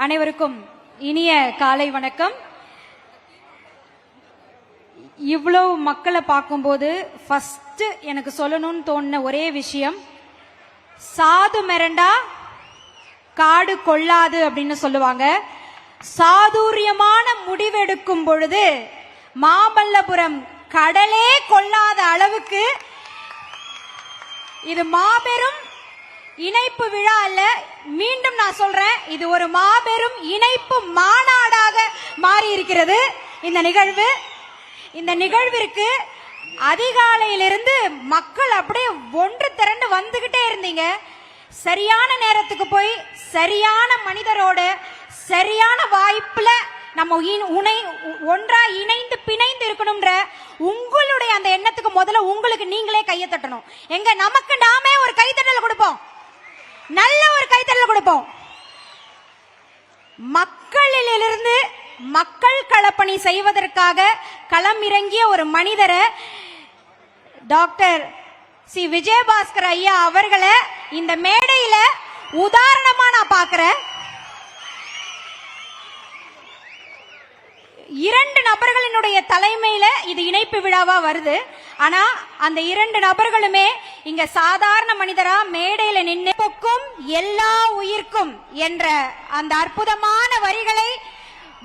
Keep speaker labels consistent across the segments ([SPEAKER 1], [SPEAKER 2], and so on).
[SPEAKER 1] அனைவருக்கும் இனிய காலை வணக்கம். இவ்வளவு மக்களை பார்க்கும்போது ஃபர்ஸ்ட் எனக்கு சொல்லணும்னு தோணுன ஒரே விஷயம், சாது மிரண்டா காடு கொள்ளாது அப்படின்னு சொல்லுவாங்க. சாதுரியமான முடிவெடுக்கும் பொழுது மாமல்லபுரம் கடலே கொள்ளாத அளவுக்கு இது மாபெரும் இணைப்பு விழா அல்ல, மீண்டும் நான் சொல்றேன், இது ஒரு மாபெரும் இணைப்பு மாநாடாக மாறி இருக்கிறது இந்த நிகழ்வு. இந்த நிகழ்விற்கு அதிகாலையிலிருந்து மக்கள் அப்படியே ஒன்று திரண்டு வந்துகிட்டே இருந்தீங்க. சரியான நேரத்துக்கு போய் சரியான மனிதரோட சரியான வாய்ப்புல நம்ம ஒன்றா இணைந்து பிணைந்து இருக்கணும்ன்ற உங்களுடைய அந்த எண்ணத்துக்கு முதல்ல உங்களுக்கு நீங்களே கையை தட்டணும். எங்க நமக்கு நாமே ஒரு கைத்தட்டல் கொடுப்போம், நல்ல ஒரு கைத்தட்டல் கொடுப்போம். மக்களிலிருந்து மக்கள் களப்பணி செய்வதற்காக களம் இறங்கிய ஒரு மனிதரை டாக்டர் சி விஜயபாஸ்கர் ஐயா அவர்களை இந்த மேடையில உதாரணமா நான் பார்க்கிறேன். 2 நபர்களினுடைய தலைமையில இது இணைப்பு விழாவா வருது. ஆனா அந்த 2 நபர்களுமே இங்க சாதாரண மனிதரா மேடையில நின்று பொக்கும் எல்லா உயிர்க்கும் என்ற அந்த அற்புதமான வரிகளை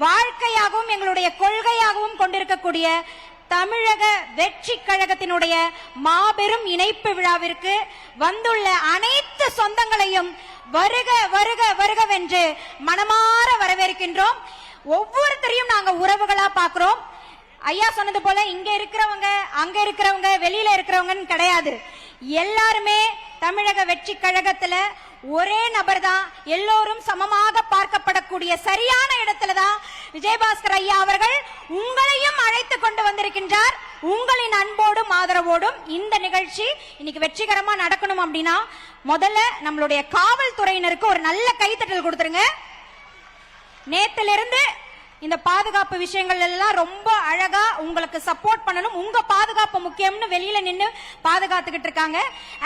[SPEAKER 1] வாழ்க்கையாகவும் எங்களுடைய கொள்கையாகவும் கொண்டிருக்கக்கூடிய தமிழக வெற்றி கழகத்தினுடைய மாபெரும் இணைப்பு விழாவிற்கு வந்துள்ள அனைத்து சொந்தங்களையும் வருக வருக வருகவென்று மனமாற வரவேற்கின்றோம். ஒவ்வொருத்தரையும் நாங்க உறவுகளா பாக்குறோம். ஐயா சொன்னது போல இங்க இருக்கிறவங்க அங்க இருக்கிறவங்க வெளியில இருக்கிறவங்க கிடையாது. எல்லாருமே தமிழக வெற்றி கழகத்துல ஒரே நபர் தான், எல்லோரும் சமமாக பார்க்கப்படக்கூடிய சரியான இடத்துல தான் விஜயபாஸ்கர் ஐயா அவர்கள் உங்களையும் அழைத்து கொண்டு வந்திருக்கின்றார். உங்களின் அன்போடும் ஆதரவோடும் இந்த நிகழ்ச்சி இன்னைக்கு வெற்றிகரமா நடக்கணும் அப்படின்னா முதல்ல நம்மளுடைய காவல்துறையினருக்கு ஒரு நல்ல கைத்தட்டல் கொடுத்துருங்க. நேத்திலிருந்து இந்த பாதுகாப்பு விஷயங்கள் எல்லாம் ரொம்ப அழகா உங்களுக்கு சப்போர்ட் பண்ணணும், உங்க பாதுகாப்பு முக்கியம்னு வெளியில நின்று பாதுகாத்துக்கிட்டு இருக்காங்க.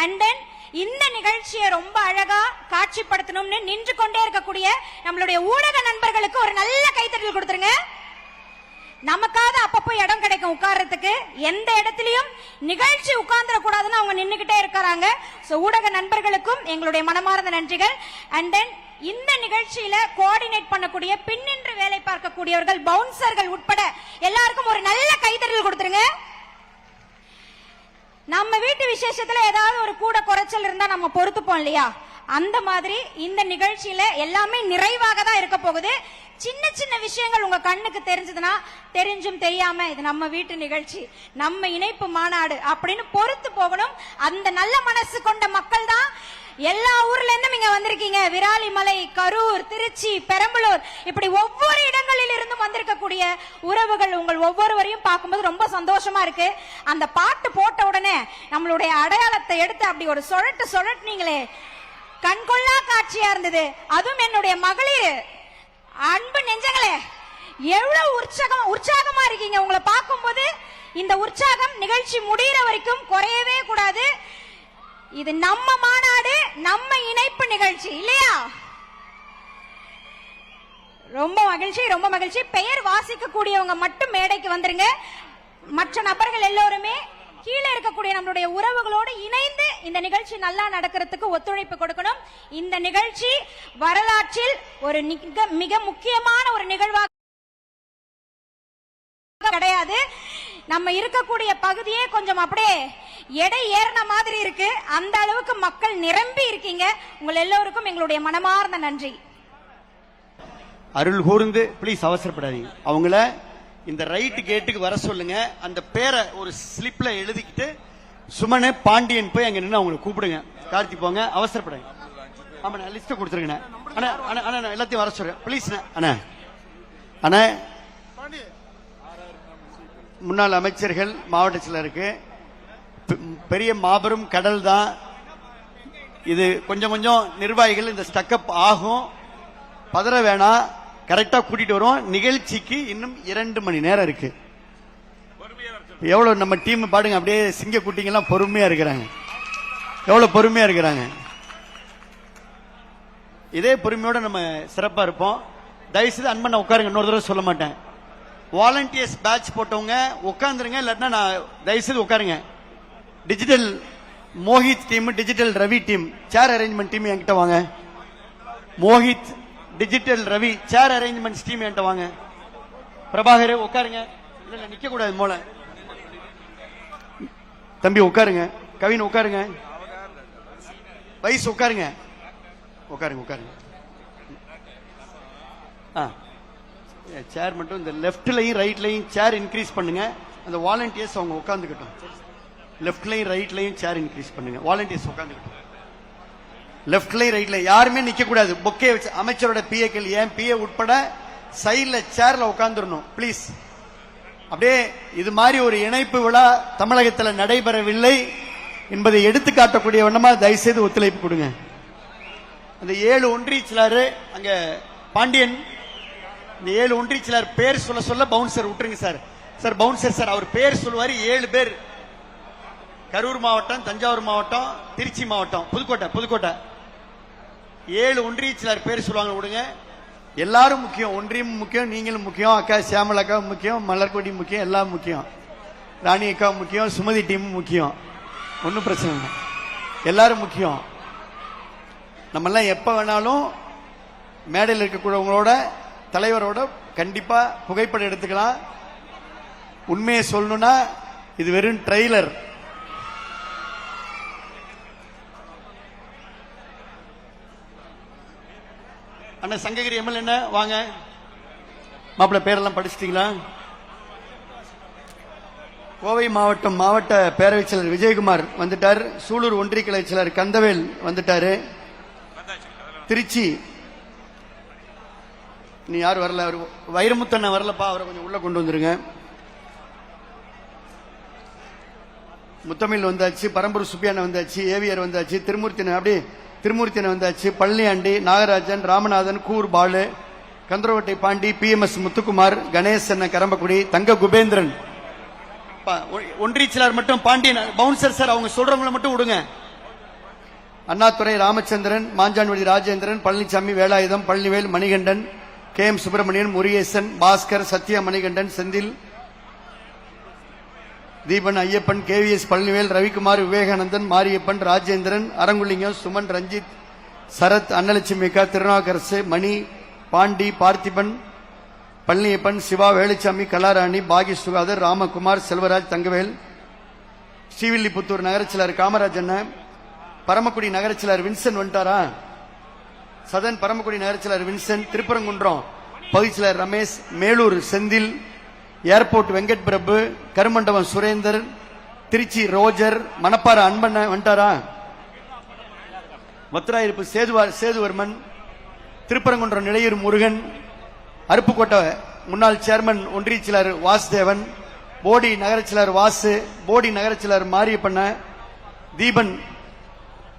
[SPEAKER 1] அண்ட் தென் இந்த நிகழ்ச்சியை ரொம்ப அழகா காட்சிப்படுத்தணும்னு நின்று கொண்டே இருக்கக்கூடிய நம்மளுடைய ஊடக நண்பர்களுக்கு ஒரு நல்ல கைத்தட்டல் கொடுத்துருங்க. நமக்காவது அப்பப்போ இடம் கிடைக்கும் உட்கார்றதுக்கு, எந்த இடத்திலையும் நிகழ்ச்சி உட்கார்ந்துட கூடாதுன்னு அவங்க நின்றுகிட்டே இருக்கிறாங்க. ஊடக நண்பர்களுக்கும் எங்களுடைய மனமார்ந்த நன்றிகள். அண்ட் தென் இந்த நிகழ்ச்சியில கோஆர்டினேட் பண்ணக்கூடிய பின்னின்று வேலை பார்க்கக்கூடியவர்கள், பவுன்சர்கள் உட்பட எல்லாருக்கும் ஒரு நல்ல கைத்தட்டல் கொடுத்துருங்க. நம்ம வீட்டு விசேஷத்துல ஏதாவது ஒரு கூட குறைச்சல் இருந்தா நம்ம பொறுத்துப்போம் இல்லையா, அந்த மாதிரி இந்த நிகழ்ச்சியில எல்லாமே நிறைவாக தான் இருக்க போகுது. சின்ன சின்ன விஷயங்கள் உங்க கண்ணுக்கு தெரிஞ்சதுன்னா தெரிஞ்சும் தெரியாம இது நம்ம வீட்டு நிகழ்ச்சி, நம்ம இணைப்பு மாநாடு அப்படின்னு பொறுத்து போகணும். அந்த நல்ல மனசு கொண்ட மக்கள் தான் எல்லா ஊர்ல இருந்தும் இங்க வந்திருக்கீங்க. விராலிமலை, கரூர், திருச்சி, பெரம்பலூர், இப்படி ஒவ்வொரு இடங்களில் இருந்தும் வந்திருக்கக்கூடிய உறவுகள் உங்கள் ஒவ்வொருவரையும் பார்க்கும்போது ரொம்ப சந்தோஷமா இருக்கு. அந்த பாட்டு போட்ட உடனே நம்மளுடைய அடையாளத்தை எடுத்து அப்படி ஒரு சொழட்டுனீங்களே, கண்கொள்ளா காட்சியா இருந்தது. அதுவும் என்னுடைய மகளிர் அன்பு நெஞ்சங்களே, எவ்வளவு உற்சாகமா இருக்கீங்க. உங்களை பார்க்கும்போது இந்த உற்சாகம் நிகழ்ச்சி முடிகிற வரைக்கும் குறையவே கூடாது. இது நம்ம மாநாடு, நம்ம இணைப்பு நிகழ்ச்சி இல்லையா? ரொம்ப மகிழ்ச்சி, ரொம்ப மகிழ்ச்சி. பெயர் வாசிக்க கூடியவங்க மட்டும் மேடைக்கு வந்துருங்க. மற்ற நபர்கள் எல்லோருமே கீழே இருக்கக்கூடிய நம்மளுடைய உறவுகளோடு இணைந்து இந்த நிகழ்ச்சி நல்லா நடக்கிறதுக்கு ஒத்துழைப்பு கொடுக்கணும். இந்த நிகழ்ச்சி வரலாற்றில் ஒரு மிக முக்கியமான ஒரு நிகழ்வாக கிடையாது. நம்ம இருக்கக்கூடிய பகுதியே கொஞ்சம் அப்படியே எடை ஏறின மாதிரி இருக்கு. அந்த அளவுக்கு மக்கள் நிரம்பி இருக்கீங்க. உங்கள் எல்லோருக்கும் எங்களுடைய மனமார்ந்த நன்றி.
[SPEAKER 2] அருள் கூர்ந்து ப்ளீஸ் அவசரப்படாதீங்க. அவங்கள இந்த ரைட் கேட்டுக்கு வர சொல்லுங்க. அந்த பேரை ஒரு ஸ்லிப்ல எழுதிக்கிட்டு சுமனே பாண்டியன் போய் அங்க நின்று அவங்களை கூப்பிடுங்க. கார்த்தி போங்க, அவசரப்படாங்க. ஆமா, லிஸ்ட் கொடுத்துருங்க. அண்ணா அண்ணா எல்லாத்தையும் வர சொல்றேன் ப்ளீஸ். அண்ணா அண்ணா முன்னாள் அமைச்சர்கள் மாவட்ட செயலருக்கு பெரிய மாபெரும் கடல் தான் இது. கொஞ்சம் கொஞ்சம் நிர்வாகிகள் இந்த ஸ்டக்கப் ஆகும், பதற வேணாம், கரெக்டா கூட்டிட்டு வரும். நிகழ்ச்சிக்கு இன்னும் 2 மணி நேரம் இருக்கு. எவ்வளவு நம்ம டீம் பாடுங்க, அப்படியே சிங்க குட்டிங்க எல்லாம் பொறுமையா இருக்கிறாங்க. எவ்வளவு பொறுமையா இருக்கிறாங்க. இதே பொறுமையோட நம்ம சிறப்பா இருப்போம். தயவுசெய்து அன்பண்ண உட்காருங்க, இன்னொரு தடவை சொல்ல மாட்டேன். வாலண்டியர்ஸ் பேட்ச் போட்டவங்க உட்காந்துருங்க, இல்லாட்டினா நான் தயவுசெய்து உட்காருங்க. Digital Mohit team, digital Ravi team, chair arrangement team என்கிட்ட வாங்க. Mohit, digital Ravi, chair arrangement team என்கிட்ட வாங்க. பிரபாகர் உட்காருங்க. இல்ல நிக்க கூடாது மோல. தம்பி உட்காருங்க. கவின் உட்காருங்க. வயசு உட்காருங்க. உட்காருங்க உட்காருங்க. சேர் மட்டும் இந்த லெப்ட்லயும் ரைட்லயும் சேர் இன்க்ரீஸ் பண்ணுங்க. அந்த வாலண்டியர்ஸ் அவங்க உட்காந்துக்கிட்டோம். லெப்ட்லயும் ரைட்லயும் சேர் இன்க்ரீஸ் பண்ணுங்க. வாலண்டியர்ஸ் உட்காந்துக்கிட்டோம். லெப்ட்லயும் ரைட்ல யாருமே நிக்க கூடாது. பொக்கே வச்சு அமைச்சரோட பிஏக்கள், ஏன் பிஏ உட்பட சைட்ல சேர்ல உட்கார்ந்துடணும் ப்ளீஸ். அப்படியே இது மாதிரி ஒரு இணைப்பு விழா தமிழகத்தில் நடைபெறவில்லை என்பதை எடுத்து காட்டக்கூடிய வண்ணமா தயவுசெய்து ஒத்துழைப்பு கொடுங்க. அந்த 7 ஒன்றிய செயலாளர் அங்க பாண்டியன், இந்த 7 ஒன்றிய செயலாளர் பேர் சொல்ல சொல்ல பவுன்சர் விட்டுருங்க சார். சார் பவுன்சர் சார் அவர் பேர் சொல்லுவாரு. 7 பேர், கரூர் மாவட்டம், தஞ்சாவூர் மாவட்டம், திருச்சி மாவட்டம், புதுக்கோட்டை 7 ஒன்றிய செயலாளர் பேர் சொல்லுவாங்க விடுங்க. எல்லாரும் முக்கியம், ஒன்றியம் முக்கியம், நீங்களும் முக்கியம், அக்கா சியாமல் அக்கா முக்கியம், மலர்கொடி முக்கியம், எல்லாம் முக்கியம், ராணி அக்கா முக்கியம், சுமதி டீம் முக்கியம். ஒன்றும் பிரச்சனை இல்லை, எல்லாரும் முக்கியம். நம்ம எல்லாம் எப்ப வேணாலும் மேடையில் இருக்கக்கூடியவங்களோட தலைவரோட கண்டிப்பா புகைப்படம் எடுத்துக்கலாம். உண்மையை சொல்லணும்னா இது வெறும் ட்ரெய்லர். அண்ணா சங்ககிரி எம்எல்ஏ என்ன வாங்க. மாப்பிள்ள பேரெல்லாம் படிச்சிட்டீங்களா? கோவை மாவட்டம் மாவட்ட பேரவைச் செயலர் விஜயகுமார் வந்துட்டார். சூலூர் ஒன்றிய கிளை செயலர் கந்தவேல் வந்துட்டாரு. திருச்சி நீ யாரும் வரல, அவர் வைரமுத்தண்ண வரலப்பா, அவரை கொஞ்சம் உள்ள கொண்டு வந்துருங்க. முத்தமிழ் வந்தாச்சு, பரம்பூர் சுப்பியான வந்தாச்சு, ஏவியர் வந்தாச்சு, திருமூர்த்தியன் வந்தாச்சு, பழனியாண்டி, நாகராஜன், ராமநாதன், கூர் பாலு, கந்தரவட்டை பாண்டி, பிஎம்எஸ் முத்துக்குமார், கணேசன் கரம்பக்குடி, தங்க குபேந்திரன். ஒன்றிய செயலாளர் மட்டும் பாண்டியன் பவுன்சர் சார், அவங்க சொல்றவங்களை மட்டும் விடுங்க. Annadurai, Ramachandran, Manjanvadi Rajendran, Palaniswami, Velayudham, Palanivel, Manikandan, K M Subramanian, Murugesan, Baskar, Sathya, Manikandan, Senthil, Deepan, Ayyappan, KVS, Palanivel, Ravikumar, Vivekanandan, Mariappan, Rajendran, Arangulingam, Suman, Ranjith, Sarath, அன்னலட்சுமிகா, திருநாகரசு, மணி, பாண்டி, பார்த்திபன், பழனியப்பன், சிவா, வேலுச்சாமி, கலாராணி, பாகி சுகாதர், ராமகுமார், செல்வராஜ், தங்கவேல், ஸ்ரீவில்லிபுத்தூர் நகரச்செயலர் காமராஜன், பரமக்குடி நகரச்செயலர் வின்சென்ட் வந்துட்டாரா? சதன் பரமக்குடி நகரச்செயலர் வின்சென்ட், திருப்பரங்குன்றம் பகுதிச்செயலர் ரமேஷ், மேலூர் செந்தில், ஏர்போர்ட் வெங்கட் பிரபு, கருமண்டபம் சுரேந்தர், திருச்சி ரோஜர், மணப்பாறை அன்பண்ண வந்துட்டாரா? வத்திராயிருப்பு சேதுவர்மன், திருப்பரங்குன்றம் நிலையூர் முருகன், அருப்புக்கோட்டை முன்னாள் சேர்மன் ஒன்றிய செயலர் வாசுதேவன், போடி நகரச்செயலர் வாசு, போடி நகரச்செயலர் மாரியப்பண்ண, தீபன்,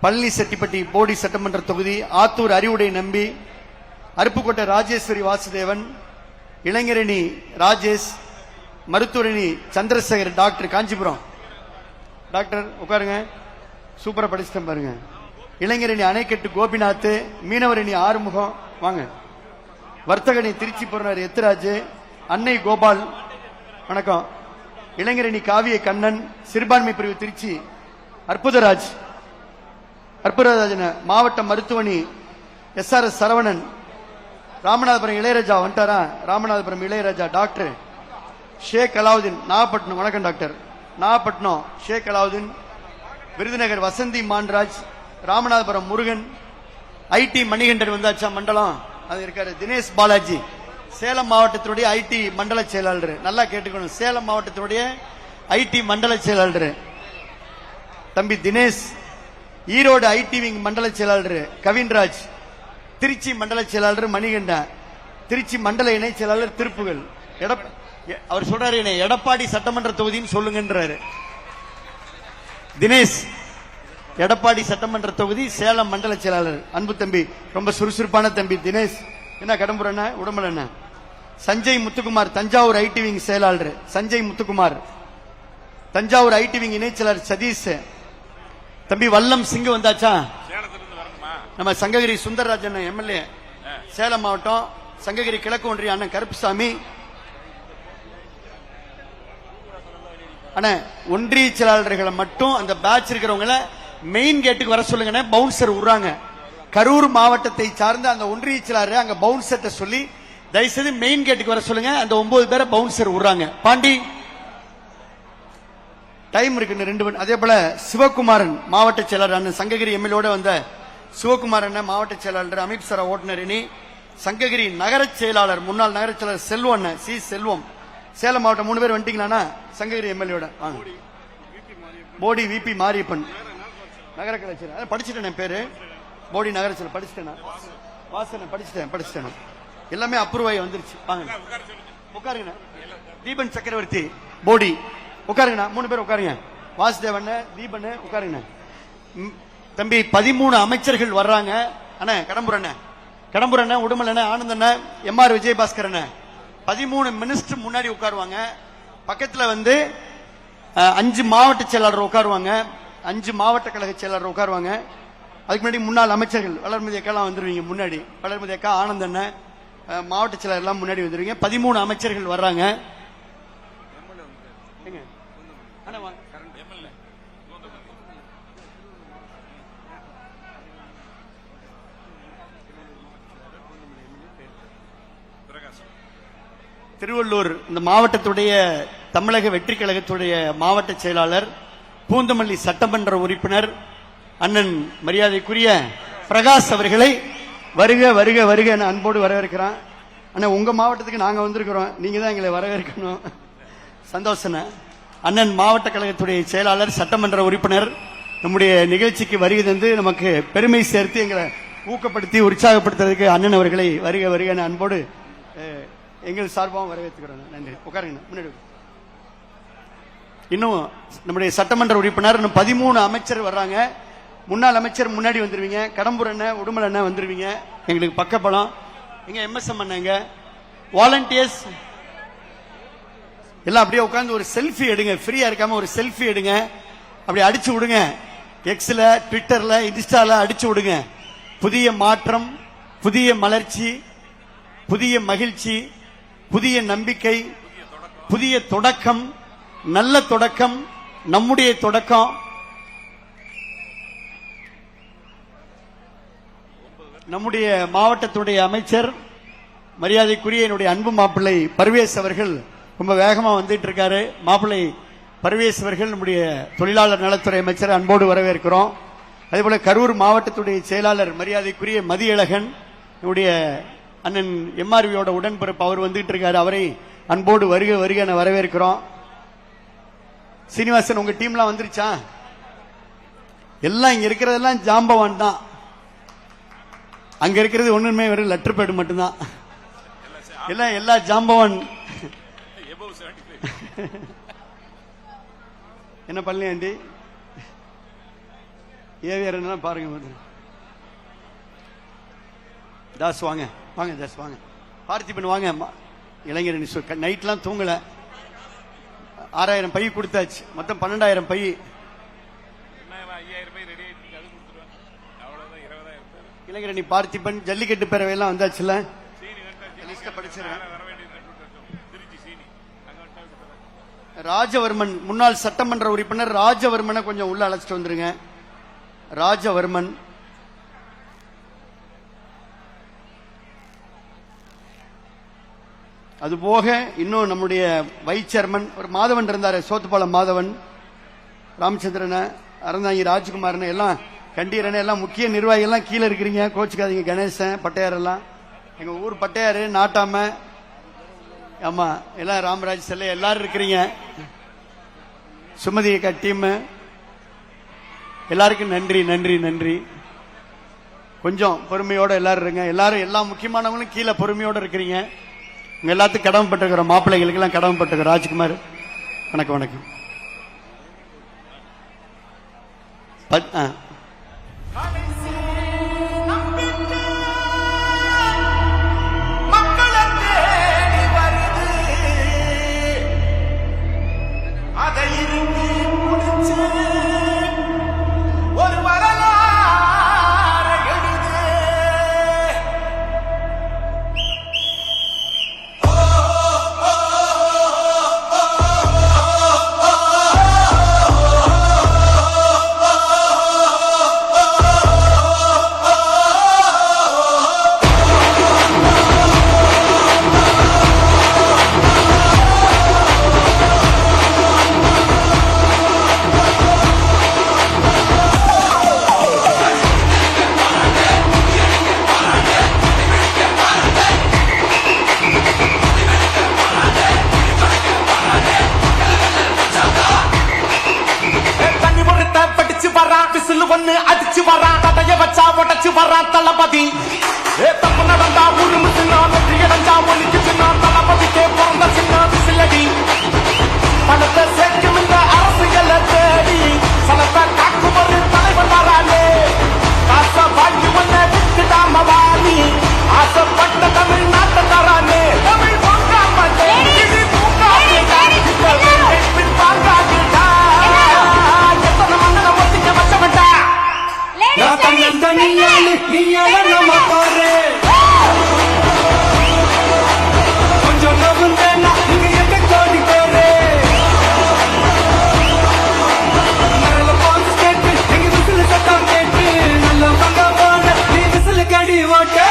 [SPEAKER 2] பழனி செட்டிப்பட்டி போடி சட்டமன்ற தொகுதி, ஆத்தூர் அறிவுடை நம்பி, அருப்புக்கோட்டை ராஜேஸ்வரி வாசுதேவன், இளைஞரணி ராஜேஷ், மருத்துவரணி சந்திரசேகர், டாக்டர் காஞ்சிபுரம். டாக்டர் உட்காருங்க, சூப்பரா படிச்சுட்டேன் பாருங்க. இளைஞரணி அணைக்கட்டு கோபிநாத், மீனவரணி ஆறுமுகம் வாங்க. வர்த்தகணி திருச்சி பொருளாளர் எத்திராஜ், அன்னை கோபால் வணக்கம். இளைஞரணி காவிய கண்ணன், சிறுபான்மை பிரிவு திருச்சி அற்புதராஜ், மாவட்ட மருத்துவணி எஸ்ஆர்எஸ் சரவணன், ராமநாதபுரம் இளையராஜா வந்துட்டாரா? ராமநாதபுரம் இளையராஜா. டாக்டர் ஷேக் அலாவுதீன், நாகப்பட்டினம் வணக்கம் டாக்டர். நாகப்பட்டினம் ஷேக் அலாவுதீன், விருதுநகர் வசந்தி மான்ராஜ், ராமநாதபுரம் முருகன், ஐடி மணிகண்டன் வந்தாச்சா மண்டலம் அது இருக்காரு. தினேஷ் பாலாஜி, சேலம் மாவட்டத்தினுடைய ஐடி மண்டல செயலாளர். நல்லா கேட்டுக்கணும், சேலம் மாவட்டத்தினுடைய ஐடி மண்டல செயலாளர் தம்பி தினேஷ். ஈரோடு ஐடி விங் மண்டல செயலாளர் கவின்ராஜ், திருச்சி மண்டல செயலாளர் மணிகண்டன், திருச்சி மண்டல இணை செயலாளர் திருப்புகள். அவர் சொல்றாரு எடப்பாடி சட்டமன்ற தொகுதின்னு சொல்லுங்கன்றாரு. தினேஷ் எடப்பாடி சட்டமன்ற தொகுதி சேலம் மண்டல செயலாளர். அன்பு தம்பி, ரொம்ப சுறுசுறுப்பான தம்பி தினேஷ். என்ன கடம்புற என்ன உடம்புல என்ன. சஞ்சய் முத்துக்குமார், தஞ்சாவூர் ஐடி விங் செயலாளர் சஞ்சய் முத்துக்குமார், தஞ்சாவூர் ஐடி விங் இணை செயலாளர் சதீஷ். தம்பி வல்லம் சிங்கு வந்தாச்சா? நம்ம சங்ககிரி சுந்தரராஜன் எம்எல்ஏ, சேலம் மாவட்டம் சங்ககிரி கிழக்கு ஒன்றிய அண்ணன் கருப்புசாமி. அண்ணா ஒன்றிய செயலாளர்களை மட்டும் அந்த பேட்ச் இருக்கிறவங்கள மெயின் கேட்டுக்கு வர சொல்லுங்க. பவுன்சர் விடுறாங்க. கரூர் மாவட்டத்தை சார்ந்த அந்த ஒன்றிய செயலாளர் அங்க பவுன்சர்ட்ட சொல்லி தயவுசெய்து மெயின் கேட்டுக்கு வர சொல்லுங்க. அந்த 9 பேரை பவுன்சர் விடுறாங்க. பாண்டி டைம் இருக்கு 2 மணி. அதே போல சிவகுமாரன் மாவட்ட செயலாளர் அண்ணன் சங்ககிரி எம்எல்ஏட வந்த சிவகுமாரன் மாவட்ட செயலாளர் அமித் சரா ஓட்டுநர் இனி சங்ககிரி நகர செயலாளர் முன்னாள் நகர செயலாளர் செல்வம் சி செல்வம் சேலம் மாவட்டம் 3 பேர் வந்துட்டீங்களா? சங்ககிரி எம்எல்ஏட வாங்க. போடி விபி மாரியப்பன் நகர கலைச்சர் படிச்சுட்டேன் பேரு. போடி நகர செயலர் படிச்சுட்டேன். வாசன படிச்சுட்டேன். எல்லாமே அப்ரூவ் ஆகி வந்துருச்சு. வாங்க உட்காருங்க. தீபன் சக்கரவர்த்தி போடி உட்காருங்க. 3 பேர் உட்காருங்க. வாசுதேவன் தீபன் உட்காருங்க. தம்பி 13 அமைச்சர்கள் வர்றாங்க. அண்ணா கடம்பூர் அண்ணன் உடுமல் அண்ணன் ஆனந்த் அண்ணன் எம்ஆர் விஜயபாஸ்கர் அண்ணன் 13 மினிஸ்டர் முன்னாடி உட்காருவாங்க. பக்கத்துல 5 மாவட்ட செயலாளர் உட்காருவாங்க. 5 மாவட்ட கழக செயலாளர் உட்காருவாங்க. அதுக்கு முன்னாடி முன்னாள் அமைச்சர்கள் வளர்மதி அக்கா வந்துருவீங்க. முன்னாடி வளர்மதி அக்கா ஆனந்த் அண்ணன் மாவட்ட செயலாளர் எல்லாம் முன்னாடி வந்துருவீங்க. 13 அமைச்சர்கள் வர்றாங்க. திருவள்ளூர் இந்த மாவட்டத்துடைய தமிழக வெற்றி கழகத்துடைய மாவட்ட செயலாளர் பூந்தமல்லி சட்டமன்ற உறுப்பினர் அண்ணன் மரியாதைக்குரிய பிரகாஷ் அவர்களை வருக வருக வருக என அன்போடு வரவேற்கிறான். அண்ணா உங்க மாவட்டத்துக்கு நாங்க வந்திருக்கிறோம். நீங்க தான் எங்களை வரவேற்கணும். சந்தோஷம். அண்ணன் மாவட்ட கழகத்துடைய செயலாளர் சட்டமன்ற உறுப்பினர் நம்முடைய நிகழ்ச்சிக்கு வருகை தந்து நமக்கு பெருமை சேர்த்து எங்களை ஊக்கப்படுத்தி உற்சாகப்படுத்துறதுக்கு அண்ணன் அவர்களை வருக வருக என அன்போடு எங்கள் சார்பாகவும் வரவேற்றுக்கிறோம். நன்றி. உட்காருங்க. முன்னாடி இன்னும் நம்முடைய சட்டமன்ற உறுப்பினர் 13 அமைச்சர் வர்றாங்க. முன்னாள் அமைச்சர் முன்னாடி வந்துருவீங்க. கடம்பூர் அண்ணன் உடுமல் அண்ணன் வந்துருவீங்க. எங்களுக்கு பக்கப்பலம் எங்க எம்எஸ்எம் அண்ணங்க வாலண்டியர்ஸ் எல்லாம் அப்படியே உட்கார்ந்து ஒரு செல்ஃபி எடுங்க. ஃப்ரீயா இருக்காம ஒரு செல்ஃபி எடுங்க. அப்படி அடிச்சு விடுங்க. எக்ஸ்ல ட்விட்டர்ல இன்ஸ்டால அடிச்சு விடுங்க. புதிய மாற்றம், புதிய மலர்ச்சி, புதிய மகிழ்ச்சி, புதிய நம்பிக்கை, புதிய தொடக்கம், நல்ல தொடக்கம், நம்முடைய தொடக்கம். நம்முடைய மாவட்டத்துடைய அமைச்சர் மரியாதைக்குரிய என்னுடைய அன்பு மாப்பிள்ளை பர்வேஸ் அவர்கள் ரொம்ப வேகமா வந்துட்டு இருக்காரு. மாப்பிள்ளை பர்வேஸ் அவர்கள் நம்முடைய தொழிலாளர் நலத்துறை அமைச்சர் அன்போடு வரவேற்கிறோம். அதே போல கரூர் மாவட்டத்துடைய செயலாளர் மரியாதைக்குரிய மதியழகன் நம்முடைய அண்ணன் எம்ஆர்வியோட உடன்பிறப்பு அவர் வந்துட்டு இருக்காரு. அவரை அன்போடு வருக வருக என வரவேற்கிறோம். சீனிவாசன் உங்க டீம்லாம் வந்துருச்சா? எல்லாம் இங்க இருக்கிறதெல்லாம் ஜாம்பவான் தான். அங்க இருக்கிறது ஒண்ணுமே வெறும் லெட்டர் பேடு மட்டும்தான். எல்லாம் எல்லா ஜாம்பவான். என்ன பண்ணலையாண்டி ஏவியர் என்ன பாருங்க. தாஸ் வாங்க வாங்க. தாஸ் வாங்க. பார்த்திபன் வாங்க. இளைஞர் நைட்லாம் தூங்கல. 6000 பை கொடுத்தாச்சு. மொத்தம் 12000 பை. இளைஞரணி பார்த்திபன் ஜல்லிக்கட்டு பேரவையெல்லாம் வந்தாச்சுல. படிச்சிருக்கேன். ராஜவர்மன் முன்னாள் சட்டமன்ற உறுப்பினர் ராஜவர்மனை கொஞ்சம் உள்ள அழைச்சிட்டு வந்துருங்க. ராஜவர்மன் அதுபோக இன்னும் நம்முடைய வைஸ் சேர்மன் ஒரு மாதவன் இருந்தாரு. சோத்துப்பாளம் மாதவன், ராமச்சந்திரன், அறந்தாங்கி ராஜ்குமார் எல்லாம் கண்டீரன் எல்லாம் முக்கிய நிர்வாகிகள் எல்லாம் கீழே இருக்கிறீங்க. கோச்சுக்காதீங்க. கணேசன் பட்டையார் எல்லாம் எங்க ஊர் பட்டையாரு நாட்டாம. ஆமா எல்லாம் ராமராஜ் செல்ல எல்லாரும் இருக்கிறீங்க. சுமதி அக்கா டீம் எல்லாருக்கும் நன்றி நன்றி நன்றி. கொஞ்சம் பொறுமையோட எல்லாரும் இருங்க. எல்லாரும் எல்லா முக்கியமானவங்களும் கீழே பொறுமையோட இருக்கிறீங்க. உங்க எல்லாத்துக்கும் கடமைப்பட்டிருக்கிறோம். மாப்பிள்ளைகளுக்கு எல்லாம் கடமைப்பட்டிருக்கிறோம். ராஜ்குமார் வணக்கம் வணக்கம்.
[SPEAKER 3] உடச்சு வர்றான் தளபதி. தப்பு நடந்தா உருமு சின்ன வெற்றி அடைஞ்சா ஒலிக்கு சின்ன தளபதிக்கே பிறந்த சின்ன விசிலடி. பணத்தை சேர்க்கும் இந்த அரசியல தேடி சனத்தை காக்கும் ஒரு தலைவன் வரானே. காசை வாங்கி ஒன்ன விட்டுடாம வாணி ஆசைப்பட்ட தமிழ்நாட்டை தரானே. தமிழ் பொங்காமலே இது பூங்காமலே பின் பாங்காகிட்டா எத்தனை மன்னனை ஒத்திக்க வச்சவன்டா. நான் தன்னன் தனியாளு நீயால நம்ம பாரு. கொஞ்சம் நவுந்தேனா நீங்க எங்க கோடி போரு. நல்ல பாஸ் கேட்டு எங்க விசில சத்தம் கேட்டு நல்ல பங்க போன நீ விசில கடி ஓட்டு.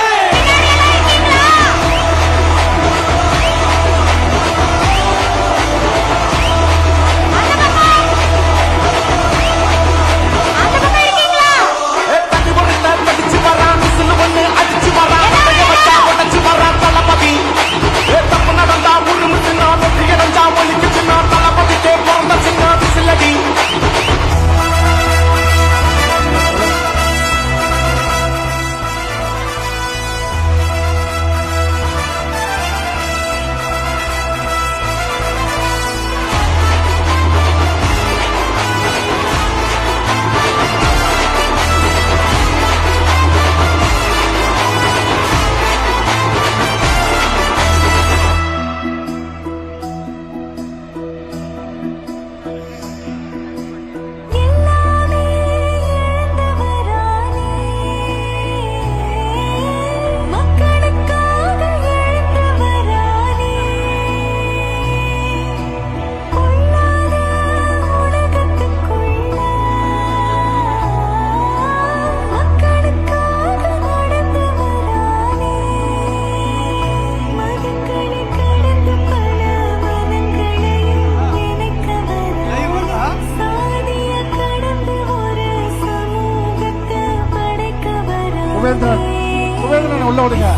[SPEAKER 4] குபேந்திரன் உள்ள விடுங்க.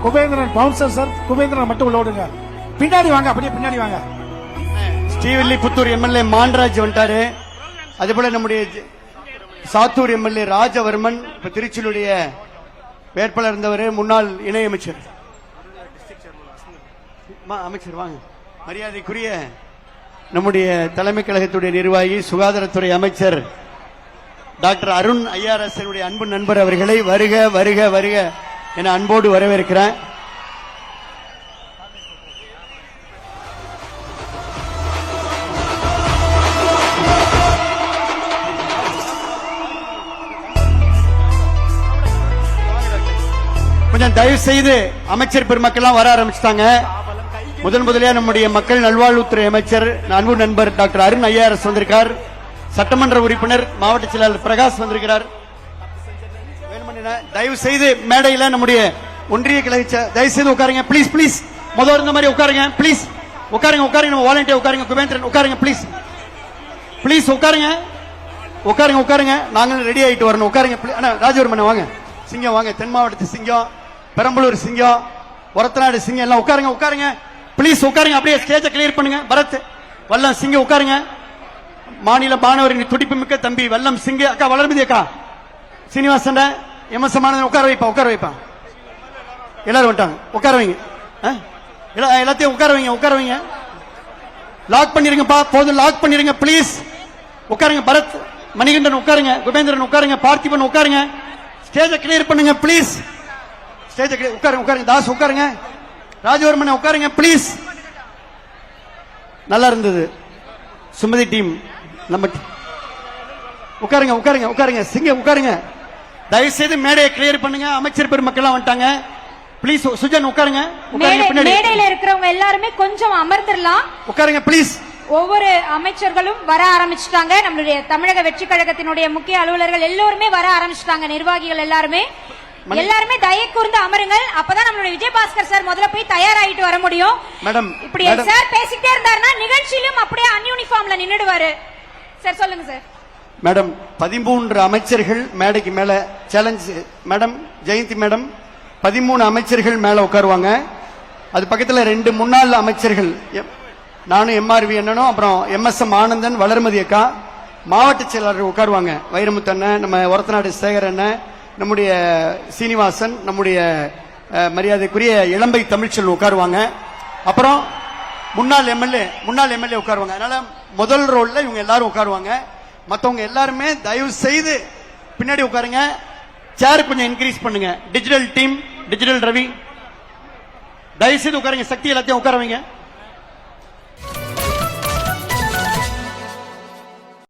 [SPEAKER 4] குபேந்திரன் பவுன்சர் சார், குபேந்திரன் மட்டும் உள்ள விடுங்க. பின்னாடி வாங்க, அப்படியே பின்னாடி வாங்க.
[SPEAKER 2] ஸ்ரீவில்லிபுத்தூர் எம்எல்ஏ மான்ராஜ் வந்துட்டாரு. அதே போல நம்முடைய சாத்தூர் எம்எல்ஏ ராஜவர்மன், இப்ப திருச்சியிலுடைய வேட்பாளர் இருந்தவர், முன்னாள் இணையமைச்சர் அமைச்சர் வாங்க. மரியாதைக்குரிய நம்முடைய தலைமை கழகத்துடைய நிர்வாகி சுகாதாரத்துறை அமைச்சர் டாக்டர் அருண் ஐஆர்எஸ் அன்பு நண்பர் அவர்களை வருக வருக வருக என அன்போடு வரவேற்கிறேன். கொஞ்சம் தயவு செய்து அமைச்சர் பெருமக்கள்லாம் வர ஆரம்பிச்சிட்டாங்க. முதலியா நம்முடைய மக்கள் நல்வாழ்வுத்துறை அமைச்சர் அன்பு நண்பர் டாக்டர் அருண் ஐஆர்எஸ் வந்திருக்கார். சட்டமன்ற உறுப்பினர் மாவட்ட செயலாளர் பிரகாஷ் வந்திருக்கிறார். தயவு செய்து மேடையில நம்முடைய ஒன்றிய கிளை தயவு செய்து உட்காருங்க ப்ளீஸ் ப்ளீஸ். முதல் இருந்த மாதிரி உட்காருங்க ப்ளீஸ். உட்காருங்க உட்காருங்க, நம்ம வாலண்டியர் உட்காருங்க. குபேந்திரன் உட்காருங்க ப்ளீஸ் ப்ளீஸ் உட்காருங்க உட்காருங்க உட்காருங்க. நாங்களும் ரெடி ஆயிட்டு வரணும். உட்காருங்க ராஜவர்மன் வாங்க. சிங்கம் வாங்க, தென் மாவட்டத்து சிங்கம், பெரம்பலூர் சிங்கம், ஒரத்தநாடு சிங்கம் எல்லாம் உட்காருங்க உட்காருங்க ப்ளீஸ் உட்காருங்க. அப்படியே ஸ்டேஜை கிளியர் பண்ணுங்க. பரத் வல்லம் சிங்கம் உட்காருங்க. மாநில மாணவரின் துடிப்பு மிக்க தம்பி வல்லம் சிங்க அக்கா, வளர்மதி அக்கா, சீனிவாசன் எம்எஸ் மாணவன் உட்கார வைப்பா உட்கார வைப்பா. எல்லாரும் வந்துட்டாங்க, உட்கார வைங்க. எல்லாத்தையும் உட்கார வைங்க உட்கார வைங்க. லாக் பண்ணிருங்கப்பா, போதும் லாக் பண்ணிருங்க ப்ளீஸ். உட்காருங்க. பரத் மணிகண்டன் உட்காருங்க, குபேந்திரன் உட்காருங்க, பார்த்திபன் உட்காருங்க. ஸ்டேஜை கிளியர் பண்ணுங்க ப்ளீஸ். ஸ்டேஜை கிளியர் உட்காருங்க உட்காருங்க. தாஸ் உட்காருங்க. ராஜவர்மன் உட்காருங்க ப்ளீஸ். நல்லா இருந்தது சுமதி டீம். நம்ம உட்காருங்க உட்காருங்க உட்காருங்க. சிங்க உட்காருங்க. தயவு செய்து மேடையை கிளியர் பண்ணுங்க. அமைச்சர் பெருமக்கள் வந்துட்டாங்க ப்ளீஸ். சுஜன் உட்காருங்க.
[SPEAKER 1] மேடையில இருக்கிறவங்க எல்லாருமே கொஞ்சம் அமர்ந்துடலாம்.
[SPEAKER 2] உட்காருங்க ப்ளீஸ்.
[SPEAKER 1] ஒவ்வொரு அமைச்சர்களும் வர ஆரம்பிச்சுட்டாங்க. நம்மளுடைய தமிழக வெற்றி கழகத்தினுடைய முக்கிய அலுவலர்கள் எல்லோருமே வர ஆரம்பிச்சுட்டாங்க. நிர்வாகிகள் எல்லாருமே தயை கூர்ந்து அமருங்கள். அப்பதான் நம்மளுடைய விஜயபாஸ்கர் சார் முதல்ல போய் தயாராகிட்டு வர முடியும். மேடம் இப்படி சார் பேசிட்டே இருந்தாருன்னா நிகழ்ச்சியிலும் அப்படியே அன்யூனிஃபார்ம்ல நின்னுடுவாரு. சார் சொல்லுங்க சார்.
[SPEAKER 2] மேடம் 13 அமைச்சர்கள் மேடைக்கு மேல சேலஞ்ச். மேடம் ஜெயந்தி மேடம் 13 அமைச்சர்கள் மேல உட்காருவாங்க. அது பக்கத்துல 2 முன்னாள் அமைச்சர்கள், நானும் எம்ஆர்வி அண்ணனும், அப்புறம் எம்எஸ்எம் ஆனந்தன், வளர்மதி அக்கா, மாவட்ட செயலாளர் உட்காருவாங்க. வைரமுத்து அண்ணன், நம்ம ஒரத்தநாடு சேகர் அண்ணன், நம்முடைய சீனிவாசன், நம்முடைய மரியாதைக்குரிய இளம்பை தமிழ்ச்செல்வன் உட்காருவாங்க. அப்புறம் முன்னாள் எம்எல்ஏ உட்காருவாங்க. அதனால முதல் ரோல்ல இவங்க எல்லாரும் உட்காருவாங்க. மத்தவங்க எல்லாருமே தயவு செய்து பின்னாடி உட்காருங்க. சேர் கொஞ்சம் இன்க்ரீஸ் பண்ணுங்க. டிஜிட்டல் டீம், டிஜிட்டல் ரவி, தயவு செய்து உட்காருங்க. சக்தி எல்லாத்தையும் உட்கார வைங்க.